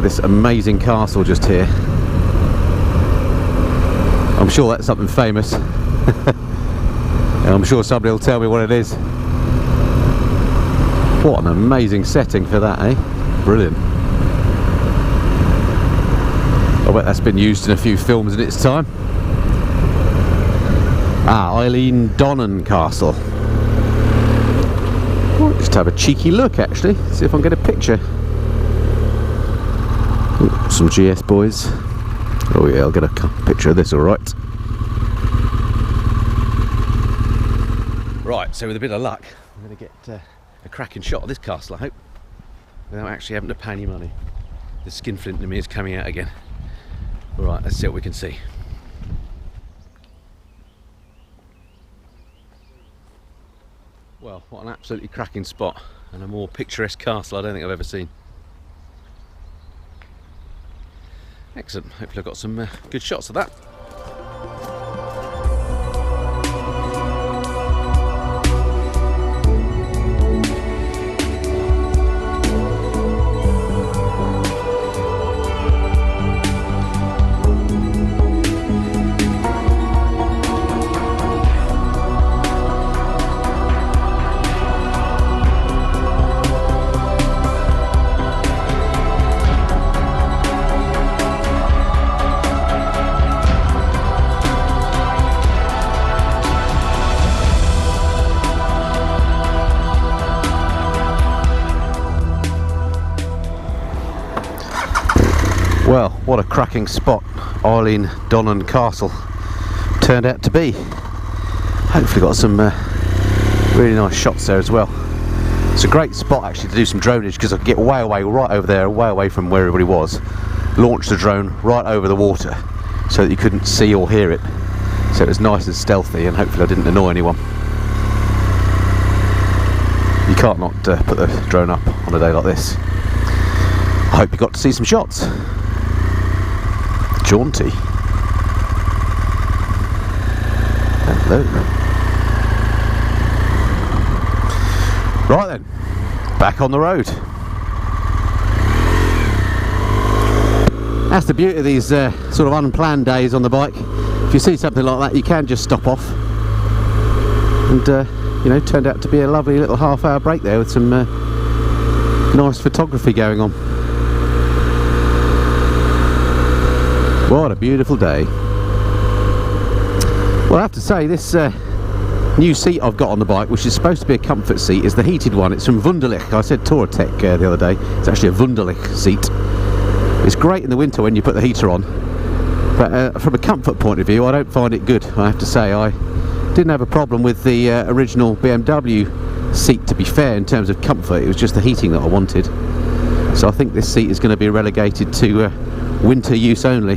this amazing castle just here. I'm sure that's something famous. And I'm sure somebody will tell me what it is. What an amazing setting for that, eh? Brilliant. I bet that's been used in a few films in its time. Ah, Eilean Donan Castle. Just have a cheeky look, actually. See if I can get a picture. Ooh, some GS boys. Oh yeah, I'll get a picture of this, alright. Right, so with a bit of luck, I'm going to get a cracking shot of this castle, I hope, without actually having to pay any money. The skinflint in me is coming out again. Alright, let's see what we can see. Well, what an absolutely cracking spot, and a more picturesque castle I don't think I've ever seen. Excellent, hopefully I've got some good shots of that. Well, what a cracking spot Eilean Donan Castle turned out to be. Hopefully got some really nice shots there as well. It's a great spot actually to do some dronage, because I could get way away, right over there, way away from where everybody was, launch the drone right over the water so that you couldn't see or hear it. So it was nice and stealthy, and hopefully I didn't annoy anyone. You can't not put the drone up on a day like this. I hope you got to see some shots. Jaunty. Hello. Right then, back on the road. That's the beauty of these sort of unplanned days on the bike. If you see something like that, you can just stop off. And you know, turned out to be a lovely little half-hour break there with some nice photography going on. What a beautiful day. Well, I have to say, this new seat I've got on the bike, which is supposed to be a comfort seat, is the heated one. It's from Wunderlich. I said Touratech the other day. It's actually a Wunderlich seat. It's great in the winter when you put the heater on, but from a comfort point of view, I don't find it good. I have to say, I didn't have a problem with the original BMW seat, to be fair, in terms of comfort. It was just the heating that I wanted. So I think this seat is going to be relegated to winter use only,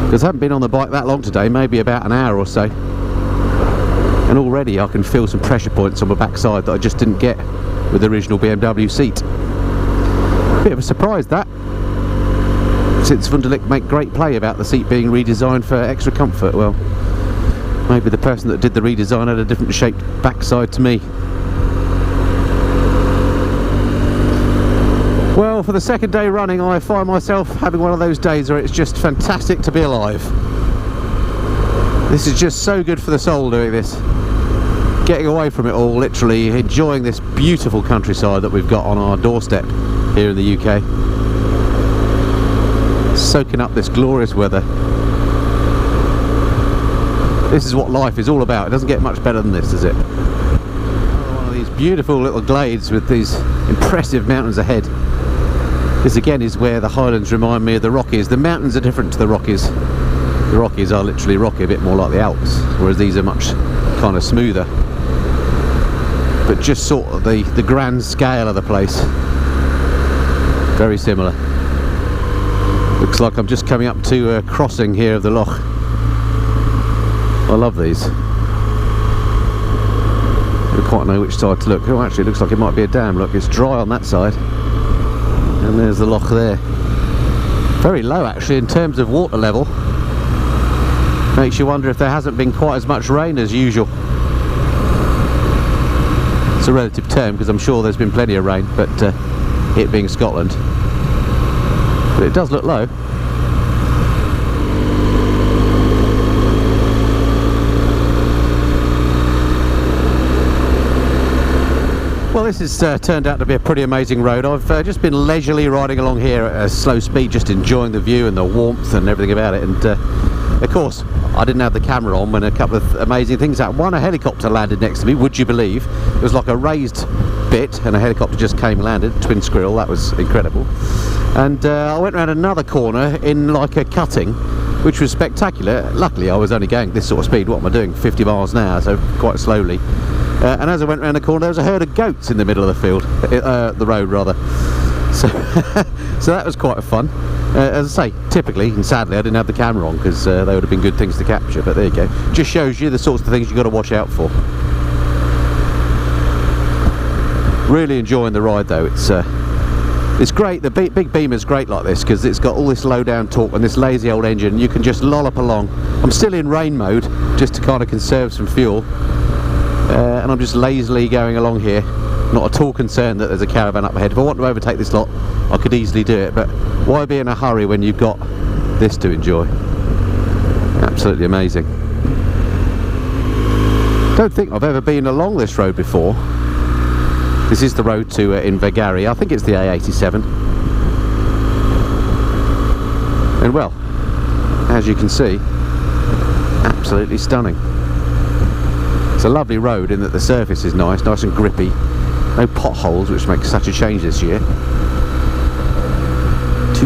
because I haven't been on the bike that long today, maybe about an hour or so, and already I can feel some pressure points on my backside that I just didn't get with the original BMW seat. Bit of a surprise that, since Wunderlich make great play about the seat being redesigned for extra comfort. Well, maybe the person that did the redesign had a different shaped backside to me. Well, for the second day running, I find myself having one of those days where it's just fantastic to be alive. This is just so good for the soul, doing this. Getting away from it all, literally enjoying this beautiful countryside that we've got on our doorstep here in the UK. Soaking up this glorious weather. This is what life is all about. It doesn't get much better than this, does it? One of these beautiful little glades with these impressive mountains ahead. This again is where the Highlands remind me of the Rockies. The mountains are different to the Rockies. The Rockies are literally rocky, a bit more like the Alps, whereas these are much kind of smoother. But just sort of the grand scale of the place. Very similar. Looks like I'm just coming up to a crossing here of the loch. I love these. I don't quite know which side to look. Oh, actually it looks like it might be a dam. Look, it's dry on that side. And there's the loch there. Very low actually in terms of water level. Makes you wonder if there hasn't been quite as much rain as usual. It's a relative term, because I'm sure there's been plenty of rain, but it being Scotland. but it does look low. Well, this has turned out to be a pretty amazing road. I've just been leisurely riding along here at a slow speed, just enjoying the view and the warmth and everything about it. And of course, I didn't have the camera on when a couple of amazing things happened. One, a helicopter landed next to me, would you believe? It was like a raised bit and a helicopter just came and landed, twin squirrel, that was incredible. And I went around another corner in like a cutting, which was spectacular. Luckily, I was only going this sort of speed. What am I doing? 50 miles an hour, so quite slowly. And as I went around the corner, there was a herd of goats in the middle of the field, the road rather. So, so that was quite fun. As I say, typically and sadly, I didn't have the camera on because they would have been good things to capture. But there you go. Just shows you the sorts of things you've got to watch out for. Really enjoying the ride though. It's great. The big Beamer's great like this because it's got all this low down torque and this lazy old engine. You can just lollop along. I'm still in rain mode just to kind of conserve some fuel. And I'm just lazily going along here, not at all concerned that there's a caravan up ahead. If I want to overtake this lot, I could easily do it, but why be in a hurry when you've got this to enjoy? Absolutely amazing. Don't think I've ever been along this road before. This is the road to Invergarry. I think it's the A87. And well, as you can see, absolutely stunning. It's a lovely road in that the surface is nice and grippy. No potholes, which makes such a change this year. 2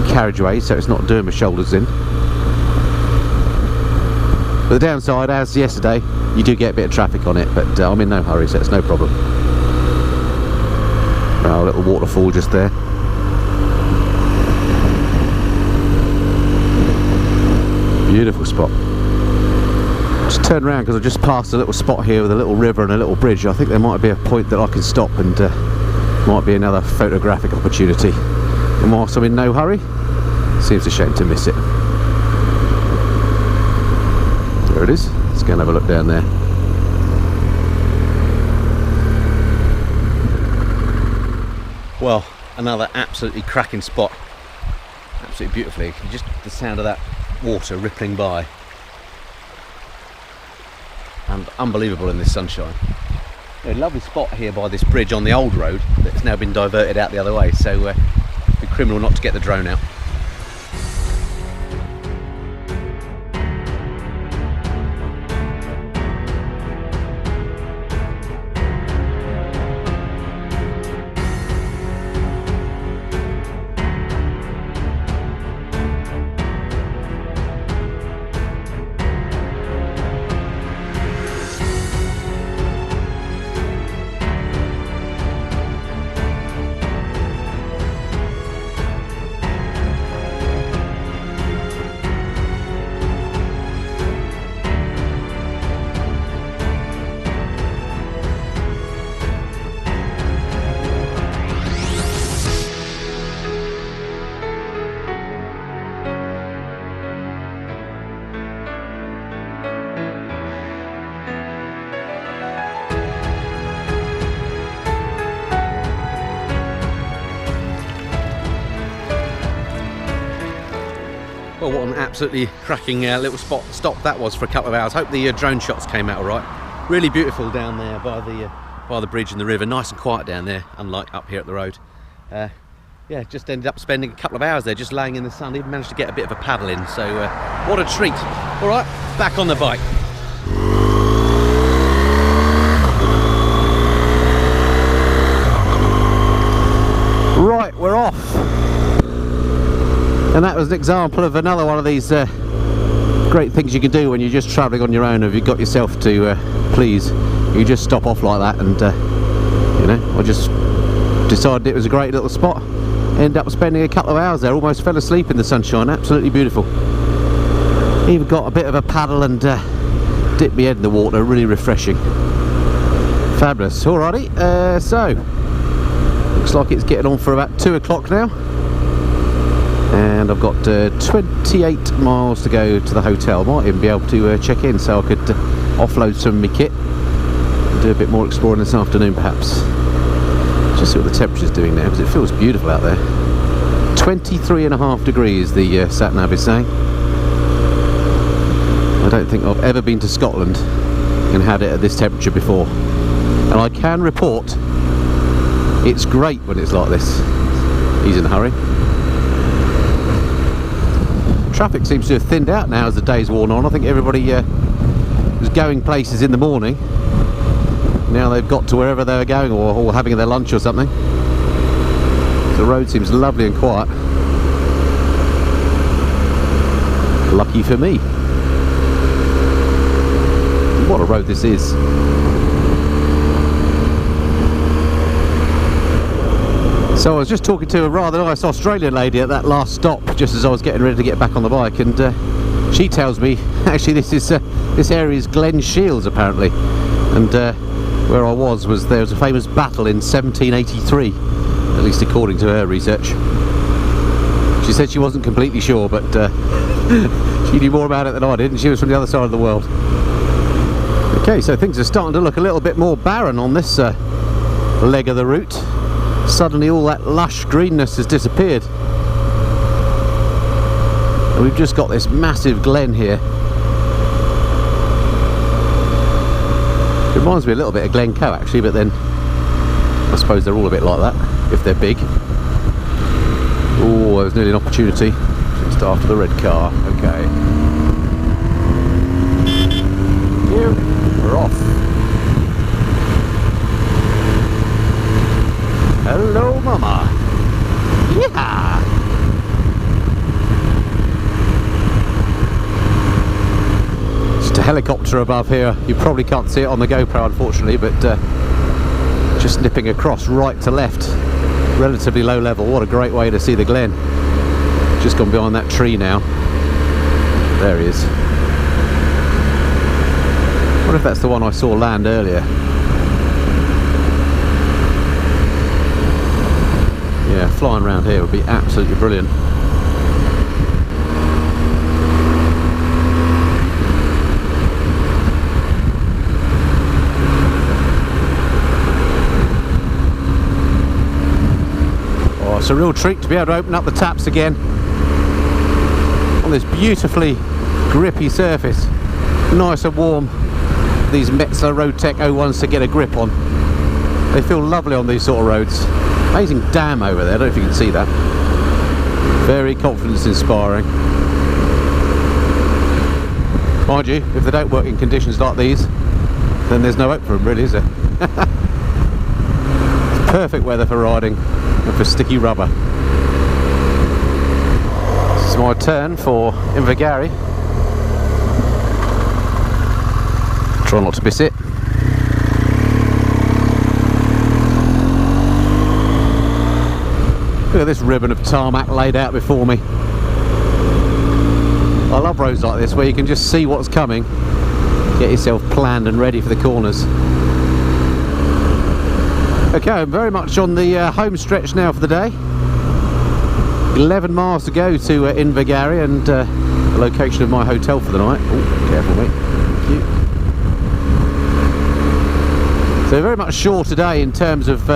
carriageways, so it's not doing my shoulders in. But the downside, as yesterday, you do get a bit of traffic on it, but I'm in no hurry, so it's no problem. Oh, a little waterfall just there. Beautiful spot. Just turn around because I just passed a little spot here with a little river and a little bridge. I think there might be a point that I can stop and might be another photographic opportunity. And whilst I'm in no hurry, seems a shame to miss it. There it is. Let's go and have a look down there. Well, another absolutely cracking spot. Absolutely beautifully. Just the sound of that water rippling by. And unbelievable in this sunshine. A lovely spot here by this bridge on the old road that's now been diverted out the other way, so it'd be criminal not to get the drone out. Well, what an absolutely cracking little stop that was for a couple of hours. Hope the drone shots came out all right. Really beautiful down there by the bridge and the river. Nice and quiet down there, unlike up here at the road. Yeah, just ended up spending a couple of hours there just laying in the sun. Even managed to get a bit of a paddle in, so what a treat. All right, back on the bike. Right, we're off. And that was an example of another one of these great things you can do when you're just travelling on your own. If you've got yourself to please, you just stop off like that, and you know, I just decided it was a great little spot. Ended up spending a couple of hours there, almost fell asleep in the sunshine. Absolutely beautiful. Even got a bit of a paddle and dipped my head in the water, really refreshing. Fabulous. Alrighty, so looks like it's getting on for about 2 o'clock now. And I've got 28 miles to go to the hotel. Might even be able to check in so I could offload some of my kit and do a bit more exploring this afternoon perhaps. Just see what the temperature's doing now, because it feels beautiful out there. 23.5 degrees, the sat-nav is saying. I don't think I've ever been to Scotland and had it at this temperature before. And I can report it's great when it's like this. He's in a hurry. Traffic seems to have thinned out now as the day's worn on. I think everybody was going places in the morning. Now they've got to wherever they were going, or having their lunch or something. The road seems lovely and quiet. Lucky for me. What a road this is. So I was just talking to a rather nice Australian lady at that last stop, just as I was getting ready to get back on the bike, and she tells me actually this area is Glen Shields apparently, and where I was there was a famous battle in 1783, at least according to her research. She said she wasn't completely sure, but she knew more about it than I did, and she was from the other side of the world. Okay, so things are starting to look a little bit more barren on this leg of the route. Suddenly all that lush greenness has disappeared. And we've just got this massive glen here. It reminds me a little bit of Glencoe actually, but then I suppose they're all a bit like that, if they're big. Oh, there's nearly an opportunity. Just after the red car, okay. Here, we're off. Hello, Mama. Yeah. Just a helicopter above here. You probably can't see it on the GoPro, unfortunately, but just nipping across right to left, relatively low level. What a great way to see the glen. Just gone behind that tree now. There he is. I wonder if that's the one I saw land earlier. Yeah, flying around here would be absolutely brilliant. Oh, it's a real treat to be able to open up the taps again on this beautifully grippy surface. Nice and warm. These Metzler Roadtech 01s to get a grip on. They feel lovely on these sort of roads. Amazing dam over there, I don't know if you can see that. Very confidence inspiring. Mind you, if they don't work in conditions like these, then there's no hope for them really, is there? It's perfect weather for riding and for sticky rubber. This is my turn for Invergarry. Try not to miss it. Look at this ribbon of tarmac laid out before me. I love roads like this where you can just see what's coming, get yourself planned and ready for the corners. Okay, I'm very much on the home stretch now for the day. 11 miles to go to Invergarry, and the location of my hotel for the night. Oh, careful mate. Thank you. So very much short today in terms of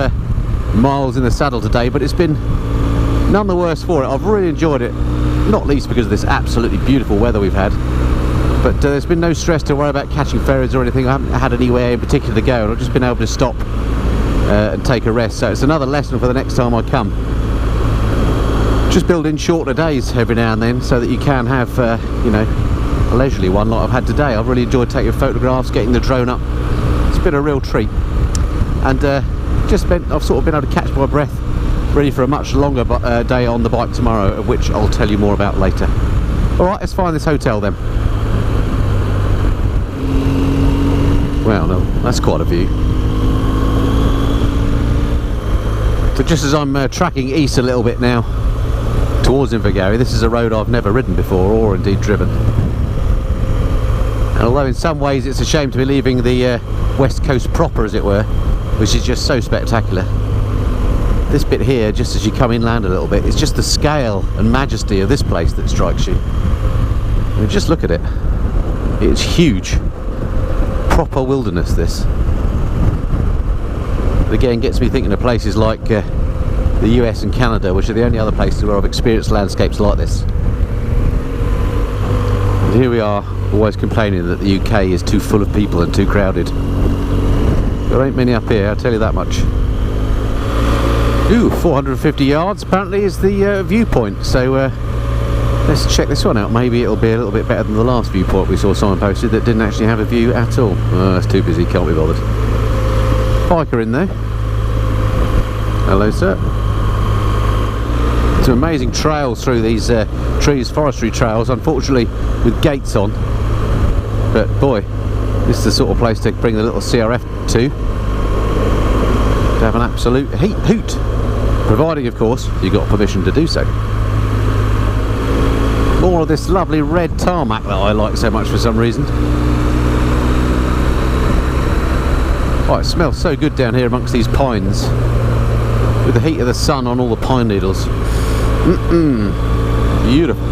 miles in the saddle today, but it's been none the worse for it. I've really enjoyed it, not least because of this absolutely beautiful weather we've had, but there's been no stress to worry about catching ferries or anything. I haven't had anywhere in particular to go, and I've just been able to stop and take a rest, so it's another lesson for the next time I come. Just build in shorter days every now and then so that you can have you know, a leisurely one like I've had today. I've really enjoyed taking photographs, getting the drone up. It's been a real treat, and I've sort of been able to catch my breath, ready for a much longer day on the bike tomorrow, of which I'll tell you more about later. Alright, let's find this hotel then. Well, no, that's quite a view. So just as I'm tracking east a little bit now towards Invergarry, this is a road I've never ridden before, or indeed driven. And although in some ways it's a shame to be leaving the west coast proper, as it were, which is just so spectacular, this bit here, just as you come inland a little bit, it's just the scale and majesty of this place that strikes you. I mean, just look at it. It's huge. Proper wilderness, this. Again, gets me thinking of places like the US and Canada, which are the only other places where I've experienced landscapes like this. And here we are, always complaining that the UK is too full of people and too crowded. There ain't many up here, I'll tell you that much. Ooh, 450 yards apparently is the viewpoint, so let's check this one out. Maybe it'll be a little bit better than the last viewpoint we saw someone posted that didn't actually have a view at all. Oh, that's too busy, can't be bothered. Biker in there. Hello, sir. Some amazing trails through these trees, forestry trails, unfortunately with gates on. But boy, this is the sort of place to bring the little CRF to have an absolute hoot, providing of course you got permission to do so. More of this lovely red tarmac that I like so much for some reason. Oh, it smells so good down here amongst these pines with the heat of the sun on all the pine needles. Beautiful.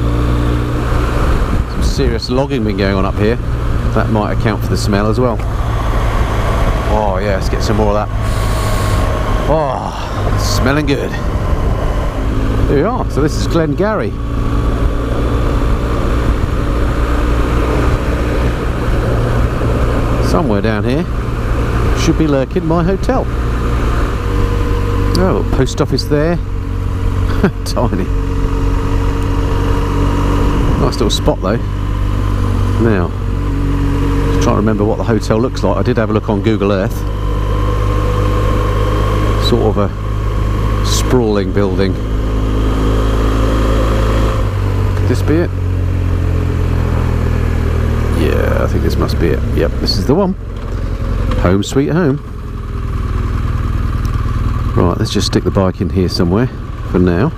Some serious logging been going on up here. That might account for the smell as well. Oh yeah, let's get some more of that. Oh, smelling good. There we are. So this is Glengarry. Somewhere down here should be lurking my hotel. Oh, post office there. Tiny. Nice little spot though. Now, just trying to remember what the hotel looks like. I did have a look on Google Earth. Sort of a sprawling building. Could this be it? Yeah, I think this must be it. Yep, this is the one. Home sweet home. Right, let's just stick the bike in here somewhere for now.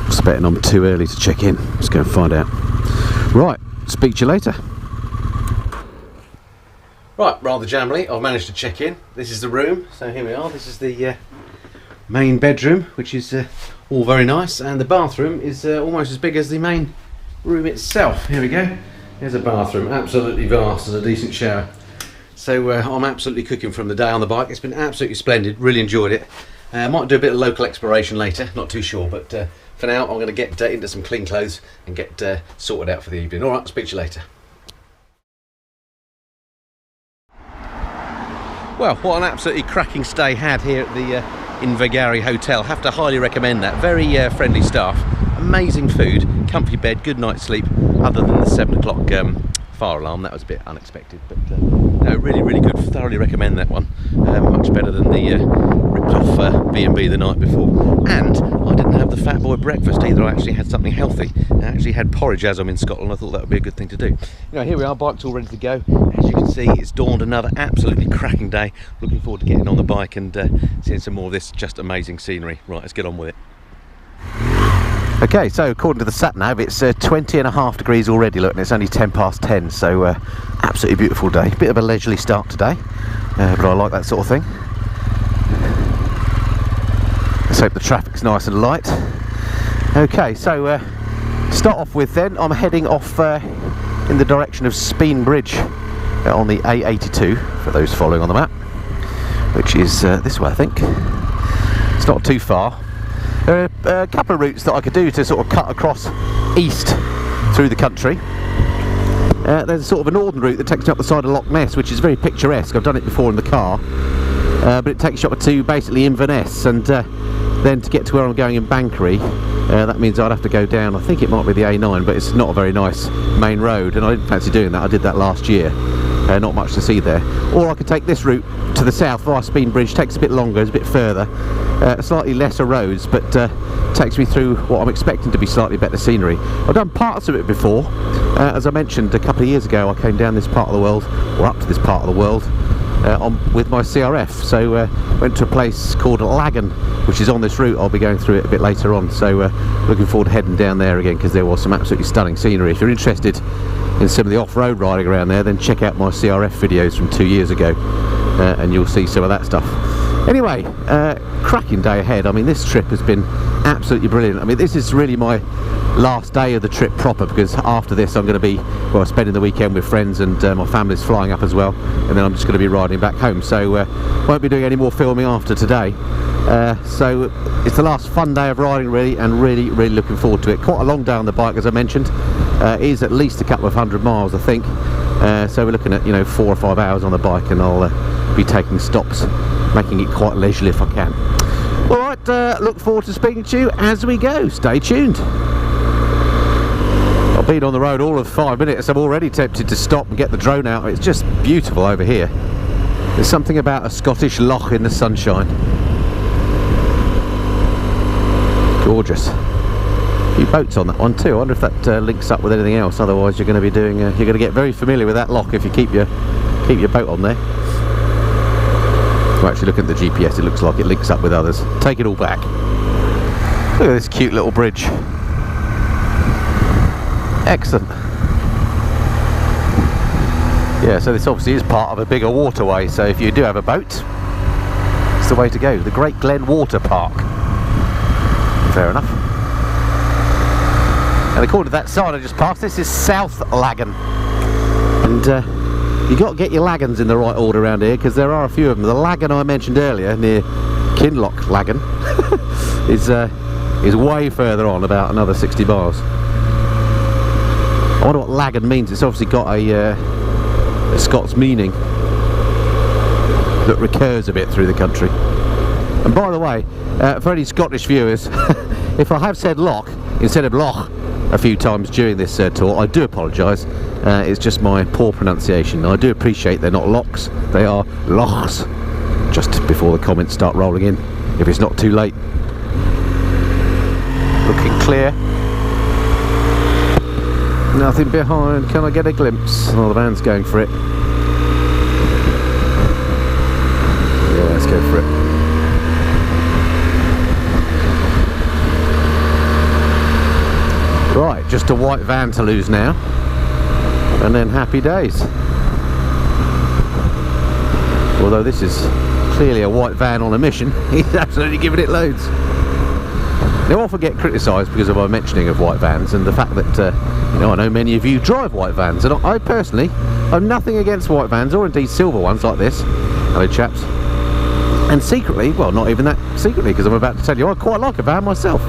I'm betting I'm too early to check in. Let's go and find out. Right, speak to you later. Right, rather jambly, I've managed to check in. This is the room, so here we are. This is the main bedroom, which is all very nice, and the bathroom is almost as big as the main room itself. Here we go. There's a bathroom, absolutely vast, and a decent shower. So I'm absolutely cooking from the day on the bike. It's been absolutely splendid, really enjoyed it. I might do a bit of local exploration later, not too sure, but for now I'm going to get into some clean clothes and get sorted out for the evening. Alright, speak to you later. Well, what an absolutely cracking stay had here at the Invergarry Hotel. Have to highly recommend that. Very friendly staff, amazing food, comfy bed, good night's sleep, other than the 7 o'clock fire alarm. That was a bit unexpected, but no, really, really good. Thoroughly recommend that one. Much better than the ripped off B&B the night before. And I didn't have the fat boy breakfast either. I actually had something healthy. I actually had porridge as I'm in Scotland. I thought that would be a good thing to do. You know, here we are, bike's all ready to go. As you can see, it's dawned another absolutely cracking day. Looking forward to getting on the bike and seeing some more of this just amazing scenery. Right, let's get on with it. Okay, so according to the sat-nav, it's 20.5 degrees already, look, and it's only 10 past 10, so absolutely beautiful day. Bit of a leisurely start today, but I like that sort of thing. Let's hope the traffic's nice and light. Okay, so to start off with then, I'm heading off in the direction of Speen Bridge on the A82, for those following on the map, which is this way, I think. It's not too far. There are a couple of routes that I could do to sort of cut across east through the country. There's sort of a northern route that takes you up the side of Loch Ness, which is very picturesque. I've done it before in the car, but it takes you up to basically Inverness, and then to get to where I'm going in Bankery, that means I'd have to go down, I think it might be the A9, but it's not a very nice main road, and I didn't fancy doing that. I did that last year. Not much to see there. Or I could take this route to the south via Speen Bridge. Takes a bit longer, it's a bit further, slightly lesser roads, but takes me through what I'm expecting to be slightly better scenery. I've done parts of it before. As I mentioned a couple of years ago, I came down this part of the world, or up to this part of the world, with my CRF. So went to a place called Laggan, which is on this route. I'll be going through it a bit later on, so looking forward to heading down there again, because there was some absolutely stunning scenery. If you're interested in some of the off-road riding around there, then check out my CRF videos from 2 years ago, and you'll see some of that stuff. Anyway, cracking day ahead. I mean, this trip has been absolutely brilliant. I mean, this is really my last day of the trip proper, because after this I'm going to be, well, spending the weekend with friends, and my family's flying up as well, and then I'm just going to be riding back home, so won't be doing any more filming after today. So it's the last fun day of riding, really, and really looking forward to it. Quite a long day on the bike, as I mentioned. It is at least a couple of 100 miles, I think. So we're looking at, you know, 4 or 5 hours on the bike, and I'll be taking stops, making it quite leisurely if I can. Alright, look forward to speaking to you as we go. Stay tuned. I've been on the road all of 5 minutes. I'm already tempted to stop and get the drone out. It's just beautiful over here. There's something about a Scottish loch in the sunshine. Gorgeous. A few boats on that one too. I wonder if that links up with anything else. Otherwise you're going to be doing you're going to get very familiar with that loch if you keep your boat on there. Well, actually, looking at the GPS, it looks like it links up with others. Take it all back. Look at this cute little bridge. Excellent. Yeah, so this obviously is part of a bigger waterway, so if you do have a boat, it's the way to go. The Great Glen Water Park. Fair enough. And according to that sign I just passed, this is South Laggan. And you got to get your Laggans in the right order around here, because there are a few of them. The Laggan I mentioned earlier, near Kinloch Laggan, is way further on, about another 60 miles. I wonder what Laggan means. It's obviously got a Scots meaning that recurs a bit through the country. And by the way, for any Scottish viewers, if I have said loch instead of loch a few times during this tour, I do apologise. It's just my poor pronunciation. I do appreciate they're not lochs, they are lochs. Just before the comments start rolling in, if it's not too late. Looking clear. Nothing behind. Can I get a glimpse? Oh, the van's going for it. Yeah, let's go for it. Right, just a white van to lose now, and then happy days. Although this is clearly a white van on a mission, he's absolutely giving it loads. Now, I often get criticised because of my mentioning of white vans and the fact that you know, I know many of you drive white vans, and I personally have nothing against white vans, or indeed silver ones like this. Hello chaps. And secretly, well, not even that secretly, because I'm about to tell you, I quite like a van myself.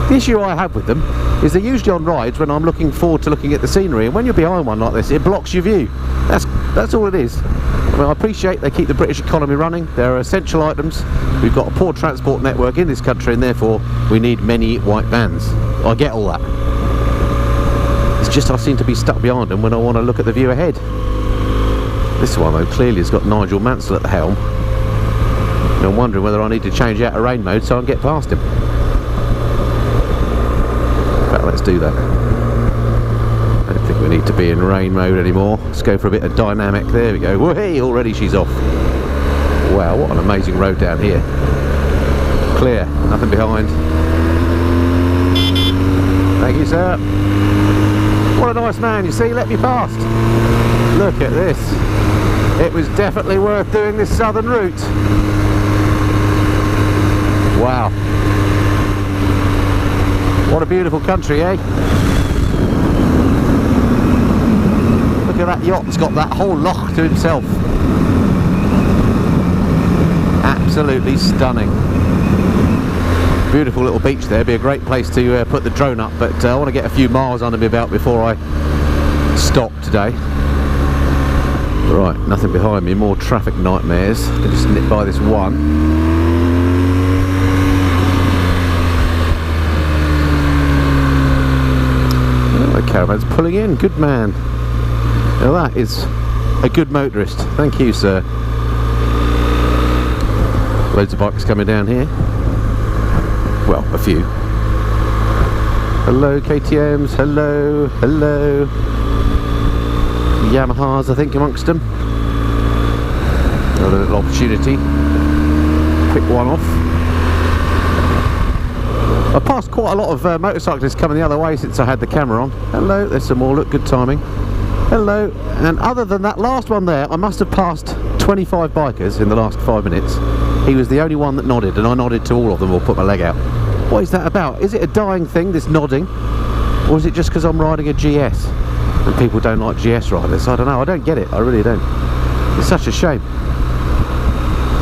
The issue I have with them is they're usually on rides when I'm looking forward to looking at the scenery, and when you're behind one like this, it blocks your view. That's all it is. I mean, I appreciate they keep the British economy running. They're essential items. We've got a poor transport network in this country, and therefore we need many white vans. I get all that. It's just I seem to be stuck behind them when I want to look at the view ahead. This one, though, clearly has got Nigel Mansell at the helm. And I'm wondering whether I need to change out of rain mode so I can get past him. In fact, let's do that. I don't think we need to be in rain mode anymore. Let's go for a bit of dynamic. There we go. Whee! Already she's off. Wow, what an amazing road down here. Clear, nothing behind. Thank you, sir. What a nice man, you see, let me past. Look at this. It was definitely worth doing this southern route. Wow. What a beautiful country, eh? Look at that yacht, it's got that whole loch to himself. Absolutely stunning. Beautiful little beach there. Be a great place to put the drone up, but I want to get a few miles under my belt before I stop today. Right, nothing behind me, more traffic nightmares. I can just nip by this one. Oh, the caravan's pulling in, good man. Now that is a good motorist. Thank you, sir. Loads of bikes coming down here. Well, a few. Hello KTMs, hello, hello. Yamahas, I think, amongst them. Another little opportunity. Pick one off. I've passed quite a lot of motorcyclists coming the other way since I had the camera on. Hello, there's some more, look, good timing. Hello, and other than that last one there, I must have passed 25 bikers in the last 5 minutes. He was the only one that nodded, and I nodded to all of them or put my leg out. What is that about? Is it a dying thing, this nodding? Or is it just because I'm riding a GS and people don't like GS riders? I don't know, I don't get it, I really don't. It's such a shame.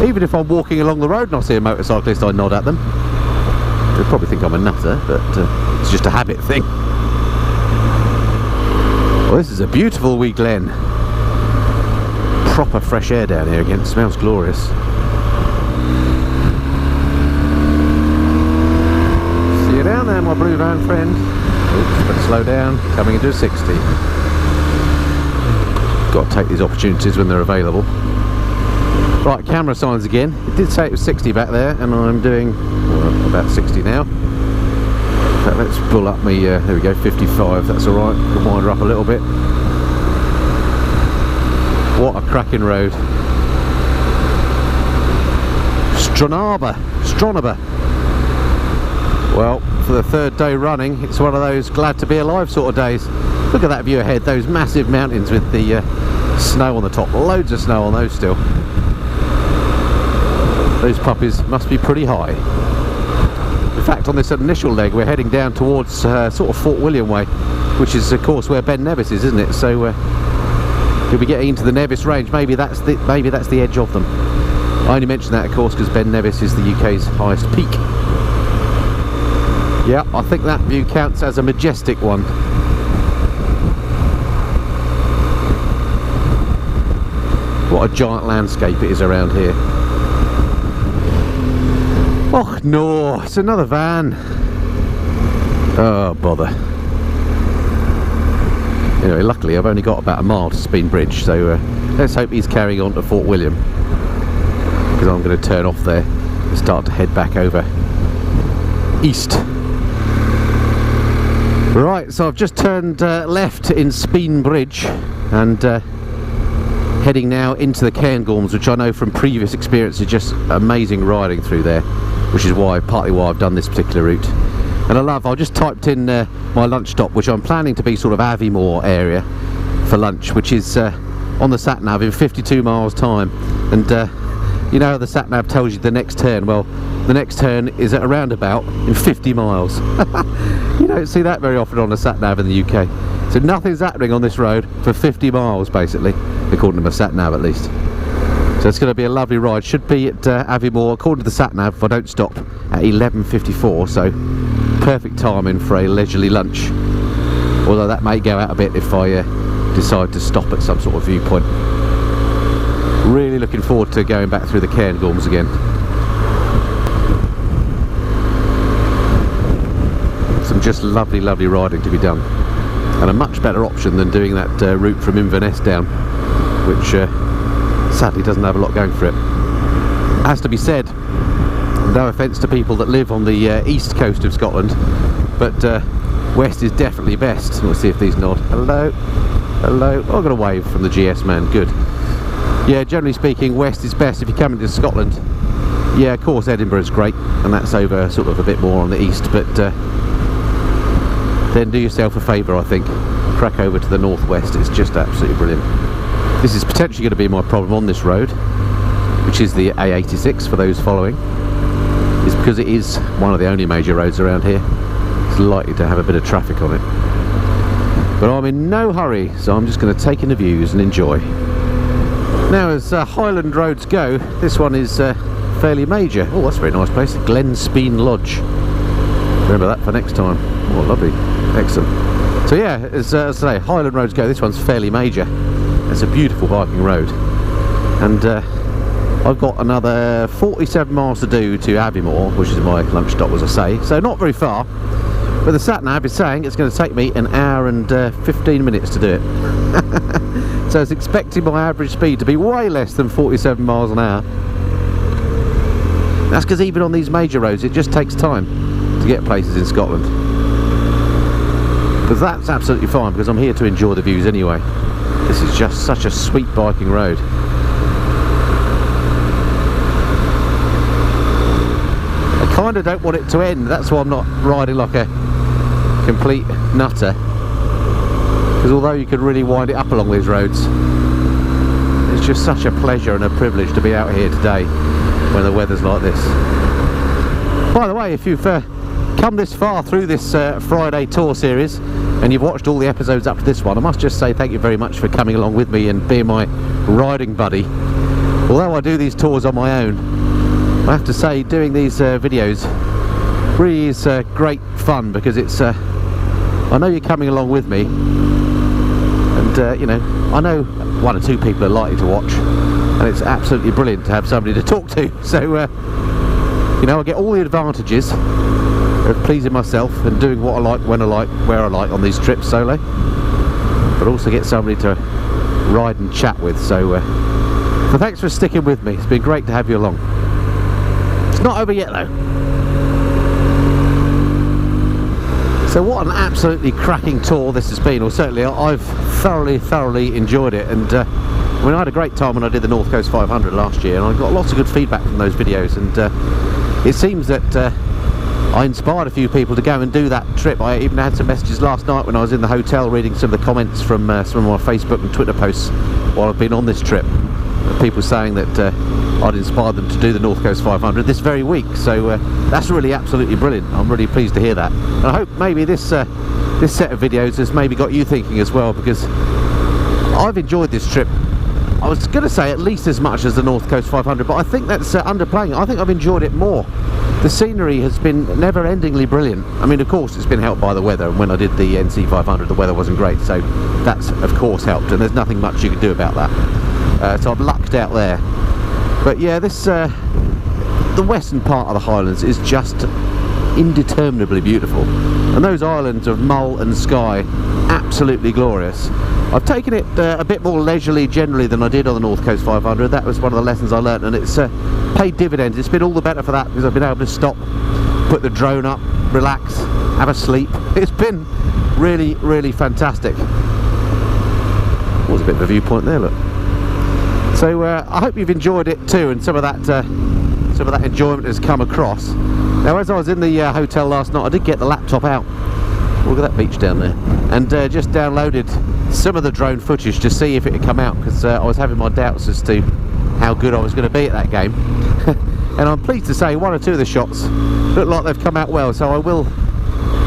Even if I'm walking along the road and I see a motorcyclist, I nod at them. They'll probably think I'm a nutter, but it's just a habit thing. Well, this is a beautiful wee glen. Proper fresh air down here again, it smells glorious. See you down there, my blue van friend. Oops, better slow down, coming into a 60. Got to take these opportunities when they're available. Right, camera signs again. It did say it was 60 back there, and I'm doing well, about 60 now. In fact, let's pull up me, there we go, 55, that's alright. Can wind her up a little bit. What a cracking road. Stronaba. Well, for the third day running, it's one of those glad to be alive sort of days. Look at that view ahead, those massive mountains with the snow on the top. Loads of snow on those still. Those puppies must be pretty high. In fact, on this initial leg, we're heading down towards sort of Fort William way, which is, of course, where Ben Nevis is, isn't it? So you'll be getting into the Nevis range. Maybe that's the edge of them. I only mention that, of course, because Ben Nevis is the UK's highest peak. Yeah, I think that view counts as a majestic one. What a giant landscape it is around here. Oh no, it's another van. Oh bother. Anyway, luckily I've only got about a mile to Speen Bridge, so let's hope he's carrying on to Fort William, because I'm going to turn off there and start to head back over east. Right, so I've just turned left in Speen Bridge and heading now into the Cairngorms, which I know from previous experience is just amazing riding through there, which is partly why I've done this particular route. And I just typed in my lunch stop, which I'm planning to be sort of Aviemore area for lunch, which is on the sat-nav in 52 miles time. And you know how the sat-nav tells you the next turn? Well, the next turn is at a roundabout in 50 miles. You don't see that very often on a sat-nav in the UK. So nothing's happening on this road for 50 miles, basically, according to my sat-nav at least. So it's going to be a lovely ride. Should be at Aviemore, according to the sat-nav, if I don't stop, at 11:54, so perfect timing for a leisurely lunch. Although that may go out a bit if I decide to stop at some sort of viewpoint. Really looking forward to going back through the Cairngorms again. Some just lovely, lovely riding to be done. And a much better option than doing that route from Inverness down, which sadly doesn't have a lot going for it. Has to be said, no offence to people that live on the east coast of Scotland, but west is definitely best. Let's see if these nod. Hello, hello. Oh, I've got a wave from the GS man, good. Yeah, generally speaking, west is best if you come into Scotland. Yeah, of course, Edinburgh's great, and that's over sort of a bit more on the east, but then do yourself a favour, I think. Crack over to the northwest, it's just absolutely brilliant. This is potentially going to be my problem on this road, which is the A86 for those following. It's because it is one of the only major roads around here. It's likely to have a bit of traffic on it. But I'm in no hurry, so I'm just going to take in the views and enjoy. Now, as Highland roads go, this one is fairly major. Oh, that's a very nice place, Glenspeen Lodge. Remember that for next time. Oh, lovely. Excellent. So yeah, as I say, Highland roads go, this one's fairly major. It's a beautiful biking road. And I've got another 47 miles to do to Aviemore, which is my lunch stop, as I say. So not very far. But the sat-nav is saying it's going to take me an hour and 15 minutes to do it. So it's expecting my average speed to be way less than 47 miles an hour. That's because even on these major roads, it just takes time to get places in Scotland. But that's absolutely fine, because I'm here to enjoy the views anyway. This is just such a sweet biking road. I kind of don't want it to end, that's why I'm not riding like a complete nutter. Because although you could really wind it up along these roads, it's just such a pleasure and a privilege to be out here today. when the weather's like this. By the way, if you've come this far through this Friday tour series and you've watched all the episodes up to this one, I must just say thank you very much for coming along with me and being my riding buddy. Although I do these tours on my own, I have to say doing these videos really is great fun, because it's I know you're coming along with me, and you know, I know one or two people are likely to watch, and it's absolutely brilliant to have somebody to talk to. So you know, I get all the advantages of pleasing myself and doing what I like, when I like, where I like on these trips solo, but also get somebody to ride and chat with. So thanks for sticking with me. It's been great to have you along. It's not over yet though. So what an absolutely cracking tour this has been, or certainly I've thoroughly enjoyed it. And I mean, I had a great time when I did the North Coast 500 last year, and I got lots of good feedback from those videos, and it seems that I inspired a few people to go and do that trip. I even had some messages last night when I was in the hotel reading some of the comments from some of my Facebook and Twitter posts while I've been on this trip. People saying that I'd inspired them to do the North Coast 500 this very week. So that's really absolutely brilliant. I'm really pleased to hear that. And I hope maybe this set of videos has maybe got you thinking as well, because I've enjoyed this trip. I was going to say at least as much as the North Coast 500, but I think that's underplaying it. I think I've enjoyed it more. The scenery has been never-endingly brilliant. I mean, of course, it's been helped by the weather, and when I did the NC 500, the weather wasn't great, so that's, of course, helped, and there's nothing much you can do about that. So I've lucked out there. But yeah, this the western part of the Highlands is just indeterminably beautiful, and those islands of Mull and Skye, absolutely glorious. I've taken it a bit more leisurely generally than I did on the North Coast 500. That was one of the lessons I learnt, and it's paid dividends. It's been all the better for that, because I've been able to stop, put the drone up, relax, have a sleep. It's been really fantastic. Was a bit of a viewpoint there, look. So I hope you've enjoyed it too, and some of that enjoyment has come across. Now, as I was in the hotel last night, I did get the laptop out. Look at that beach down there, and just downloaded some of the drone footage to see if it had come out, because I was having my doubts as to how good I was going to be at that game. And I'm pleased to say one or two of the shots look like they've come out well, so I will,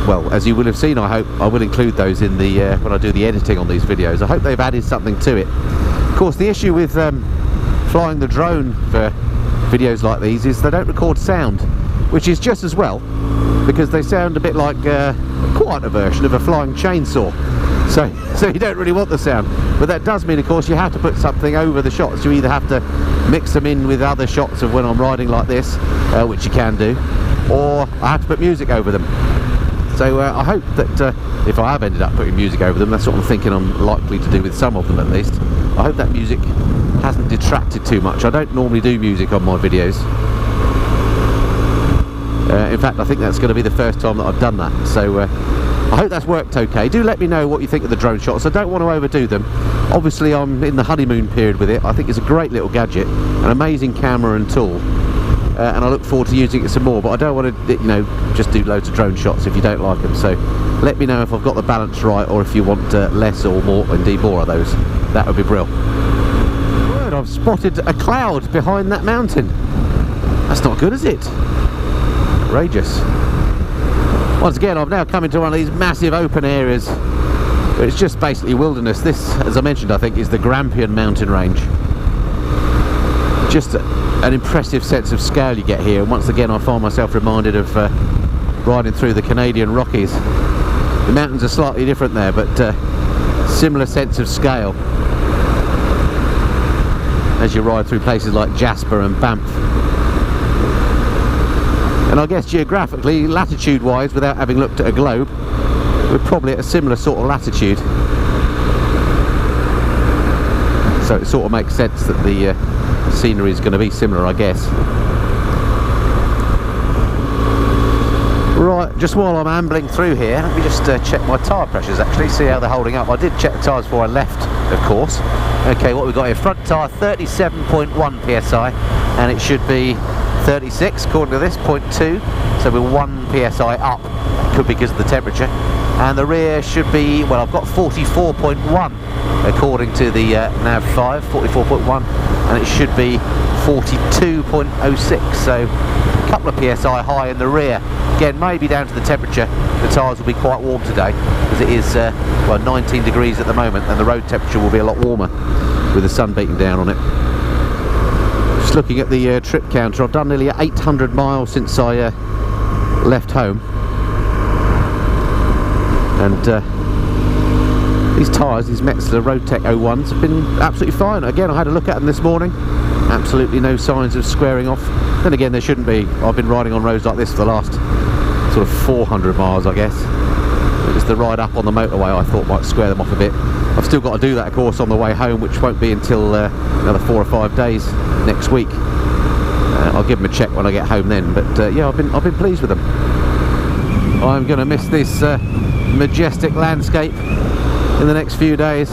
well, as you will have seen, I hope I will include those in the when I do the editing on these videos. I hope they've added something to it. Of course, the issue with flying the drone for videos like these is they don't record sound, which is just as well, because they sound a bit like a quieter version of a flying chainsaw. So you don't really want the sound. But that does mean, of course, you have to put something over the shots. You either have to mix them in with other shots of when I'm riding like this, which you can do, or I have to put music over them. So I hope that if I have ended up putting music over them, that's what I'm thinking I'm likely to do with some of them at least. I hope that music hasn't detracted too much. I don't normally do music on my videos. In fact, I think that's going to be the first time that I've done that. So I hope that's worked okay. Do let me know what you think of the drone shots. I don't want to overdo them. Obviously, I'm in the honeymoon period with it. I think it's a great little gadget, an amazing camera and tool. And I look forward to using it some more, but I don't want to, you know, just do loads of drone shots if you don't like them. So let me know if I've got the balance right, or if you want less or more, indeed more of those. That would be brilliant. I've spotted a cloud behind that mountain. That's not good, is it? Outrageous. Once again, I've now come into one of these massive open areas where it's just basically wilderness. This, as I mentioned, I think is the Grampian mountain range. Just an impressive sense of scale you get here, and once again I find myself reminded of riding through the Canadian Rockies. The mountains are slightly different there, but similar sense of scale as you ride through places like Jasper and Banff. And I guess geographically, latitude wise, without having looked at a globe, we're probably at a similar sort of latitude, so it sort of makes sense that the scenery is going to be similar, I guess. Right, just while I'm ambling through here, let me just check my tyre pressures actually, see how they're holding up. I did check the tyres before I left, of course. Okay, what we've got here, front tyre 37.1 psi, and it should be 36 according to this, 0.2, so we're 1 psi up. Could be because of the temperature. and the rear should be, well, I've got 44.1 according to the nav 5, 44.1, and it should be 42.06, so a couple of psi high in the rear. Again, maybe down to the temperature. The tyres will be quite warm today, because it is well, 19 degrees at the moment, and the road temperature will be a lot warmer with the sun beating down on it. Just looking at the trip counter, I've done nearly 800 miles since I left home, and these tyres, these Metzeler Roadtech 01s, have been absolutely fine. Again, I had a look at them this morning, absolutely no signs of squaring off. Then again, there shouldn't be. I've been riding on roads like this for the last sort of 400 miles, I guess. It was the ride up on the motorway I thought might square them off a bit. I've still got to do that, of course, on the way home, which won't be until another 4 or 5 days next week. I'll give them a check when I get home then, but yeah, I've been pleased with them. I'm going to miss this majestic landscape in the next few days.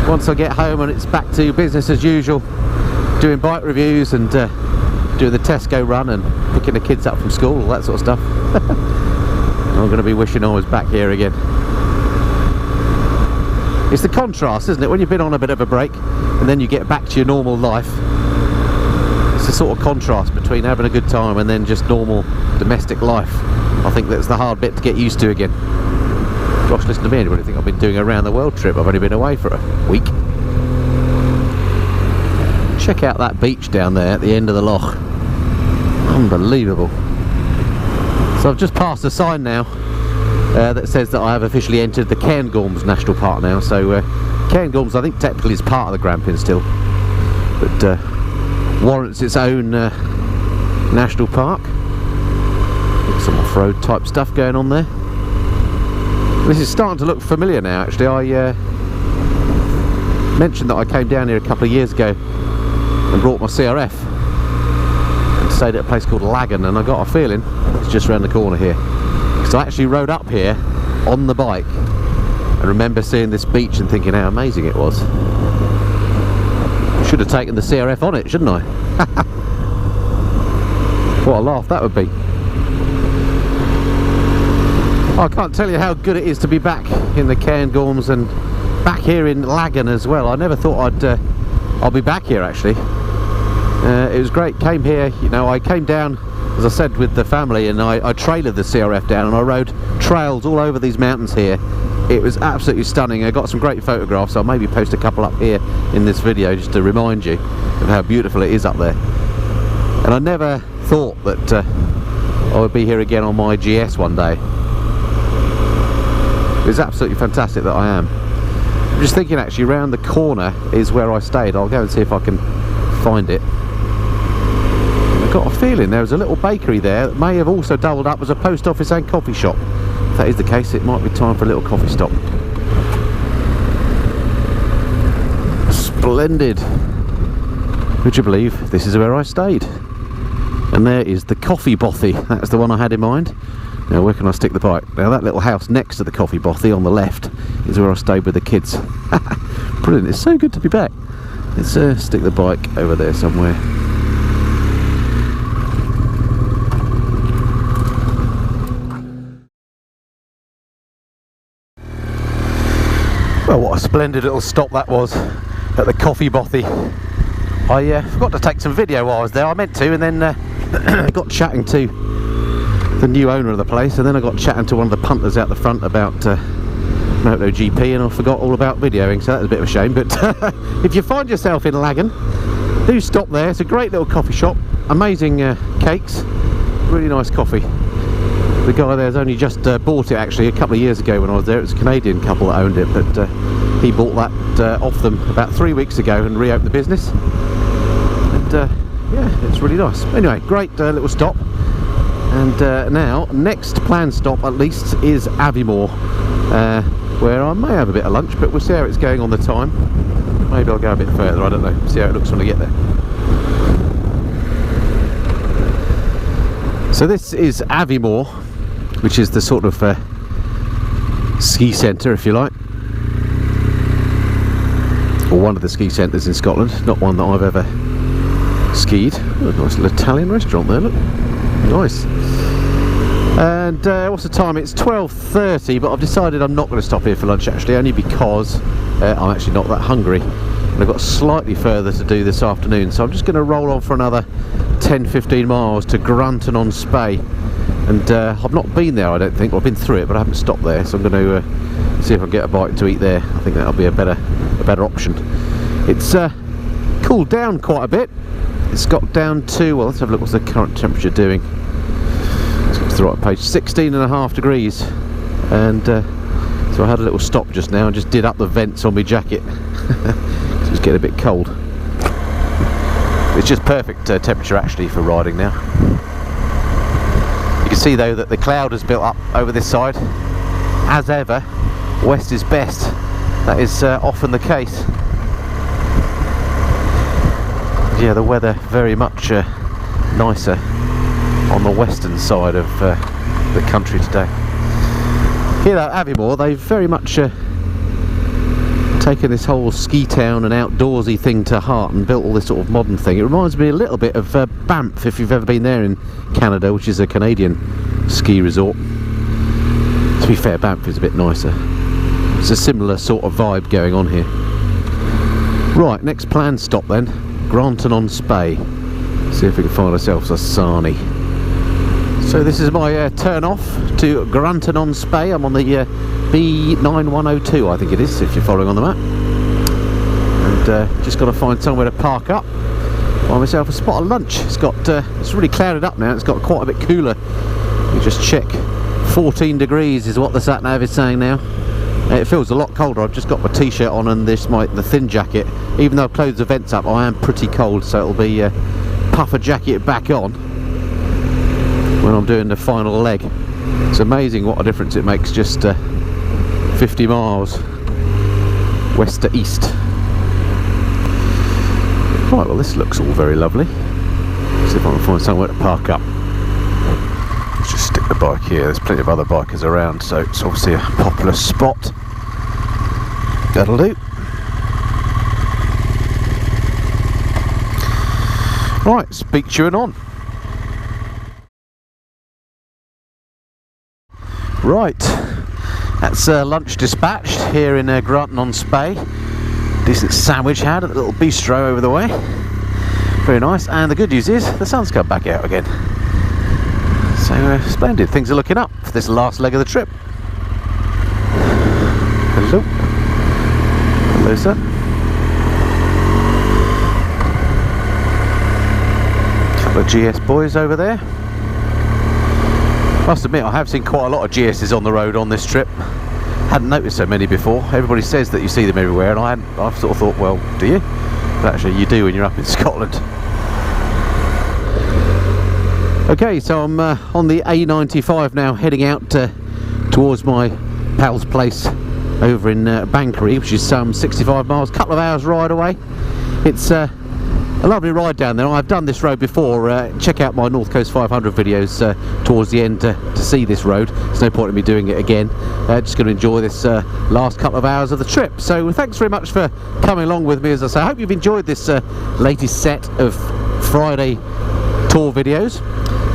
Once I get home and it's back to business as usual, doing bike reviews and doing the Tesco run and picking the kids up from school, all that sort of stuff. I'm going to be wishing I was back here again. It's the contrast, isn't it? When you've been on a bit of a break and then you get back to your normal life, it's the sort of contrast between having a good time and then just normal domestic life. I think that's the hard bit to get used to again. Gosh, listen to me, anybody think I've been doing a round the world trip? I've only been away for a week. Check out that beach down there at the end of the loch. Unbelievable. So I've just passed a sign now that says that I have officially entered the Cairngorms National Park now. So Cairngorms, I think technically is part of the Grampian still, but warrants its own national park. Some off-road type stuff going on there. This is starting to look familiar now, actually. I mentioned that I came down here a couple of years ago and brought my CRF and stayed at a place called Laggan, and I got a feeling it's just around the corner here, because I actually rode up here on the bike and remember seeing this beach and thinking how amazing it was. Should have taken the CRF on it, shouldn't I? What a laugh that would be. I can't tell you how good it is to be back in the Cairngorms and back here in Laggan as well. I never thought I'll be back here, actually. It was great. Came here, you know, I came down, as I said, with the family, and I trailered the CRF down and I rode trails all over these mountains here. It was absolutely stunning. I got some great photographs. I'll maybe post a couple up here in this video just to remind you of how beautiful it is up there. And I never thought that I would be here again on my GS one day. It's absolutely fantastic that I am. I'm just thinking, actually, round the corner is where I stayed. I'll go and see if I can find it. I've got a feeling there was a little bakery there that may have also doubled up as a post office and coffee shop. If that is the case, it might be time for a little coffee stop. Splendid. Would you believe this is where I stayed? And there is the coffee bothy. That's the one I had in mind. Now, where can I stick the bike? Now, that little house next to the coffee bothy on the left is where I stayed with the kids. Brilliant. It's so good to be back. Let's stick the bike over there somewhere. Well, what a splendid little stop that was at the coffee bothy. I forgot to take some video while I was there. I meant to, and then got chatting to the new owner of the place, and then I got chatting to one of the punters out the front about MotoGP, and I forgot all about videoing, so that was a bit of a shame. But if you find yourself in Laggan, do stop there. It's a great little coffee shop, amazing cakes, really nice coffee. The guy there's only just bought it, actually, a couple of years ago when I was there. It was a Canadian couple that owned it, but he bought that off them about 3 weeks ago and reopened the business, and yeah, it's really nice. Anyway, great little stop. And now, next planned stop at least is Aviemore, where I may have a bit of lunch, but we'll see how it's going on the time. Maybe I'll go a bit further, I don't know, see how it looks when I get there. So this is Aviemore, which is the sort of ski centre, if you like, or one of the ski centres in Scotland, not one that I've ever skied. Oh, a nice little Italian restaurant there, look. Nice. And what's the time? It's 12:30, but I've decided I'm not going to stop here for lunch actually, only because I'm actually not that hungry. And I've got slightly further to do this afternoon, so I'm just going to roll on for another 10-15 miles to Grunton-on-Spey. And I've not been there, I don't think. Well, I've been through it, but I haven't stopped there, so I'm going to see if I can get a bite to eat there. I think that'll be a better option. It's cooled down quite a bit. It's got down to, well, let's have a look, what's the current temperature doing? Let's get to the right page, 16.5 degrees. And so I had a little stop just now and just did up the vents on my jacket. It was getting a bit cold. It's just perfect temperature actually for riding now. You can see though that the cloud has built up over this side. As ever, west is best. That is often the case. Yeah, the weather very much nicer on the western side of the country today. Here at Aviemore, they've very much taken this whole ski town and outdoorsy thing to heart and built all this sort of modern thing. It reminds me a little bit of Banff, if you've ever been there in Canada, which is a Canadian ski resort. To be fair, Banff is a bit nicer. It's a similar sort of vibe going on here. Right, next planned stop then, Grunton-on-Spey. See if we can find ourselves a sarnie. So this is my turn off to Grunton-on-Spey. I'm on the B9102, I think it is, if you're following on the map. And just got to find somewhere to park up. Find myself a spot of lunch. It's really clouded up now. It's got quite a bit cooler. Let me just check. 14 degrees is what the sat nav is saying now. It feels a lot colder. I've just got my t-shirt on and the thin jacket. Even though I've closed the vents up, I am pretty cold, so it'll be puffer jacket back on when I'm doing the final leg. It's amazing what a difference it makes, just 50 miles west to east. Right, well this looks all very lovely. See if I can find somewhere to park up. Let's just stick the bike here. There's plenty of other bikers around, so it's obviously a popular spot. That'll do. Right, speak to you and on. Right, that's lunch dispatched here in Grunton-on-Spey. Decent sandwich had at the little bistro over the way. Very nice, and the good news is the sun's come back out again. So splendid, things are looking up for this last leg of the trip. Hello. Hello, sir. Couple of GS boys over there. Must admit, I have seen quite a lot of GS's on the road on this trip. Hadn't noticed so many before. Everybody says that you see them everywhere, and I've sort of thought, well, do you? But actually you do when you're up in Scotland. Okay, so I'm on the A95 now, heading out towards my pal's place over in Bankery, which is some 65 miles, couple of hours ride away. It's a lovely ride down there. I've done this road before. Check out my North Coast 500 videos towards the end to see this road. There's no point in me doing it again. Just going to enjoy this last couple of hours of the trip. So thanks very much for coming along with me, as I say. I hope you've enjoyed this latest set of Friday tour videos.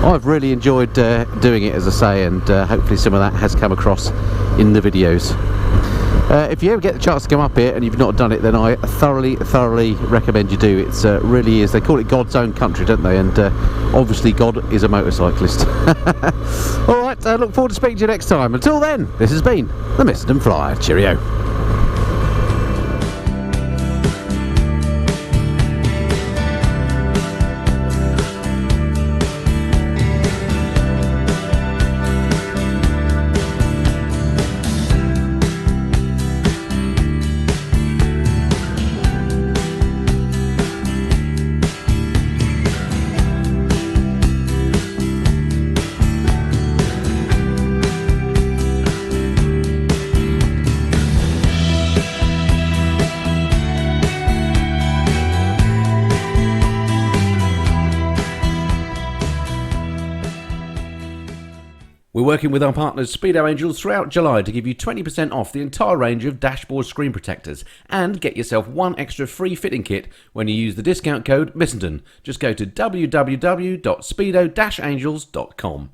I've really enjoyed doing it, as I say, and hopefully some of that has come across in the videos. If you ever get the chance to come up here and you've not done it, then I thoroughly recommend you do. It's really is. They call it God's own country, don't they? And obviously God is a motorcyclist. All right, look forward to speaking to you next time. Until then, this has been the Missenden Flyer. Cheerio. We're working with our partners Speedo Angels throughout July to give you 20% off the entire range of dashboard screen protectors and get yourself one extra free fitting kit when you use the discount code Missenden. Just go to www.speedo-angels.com.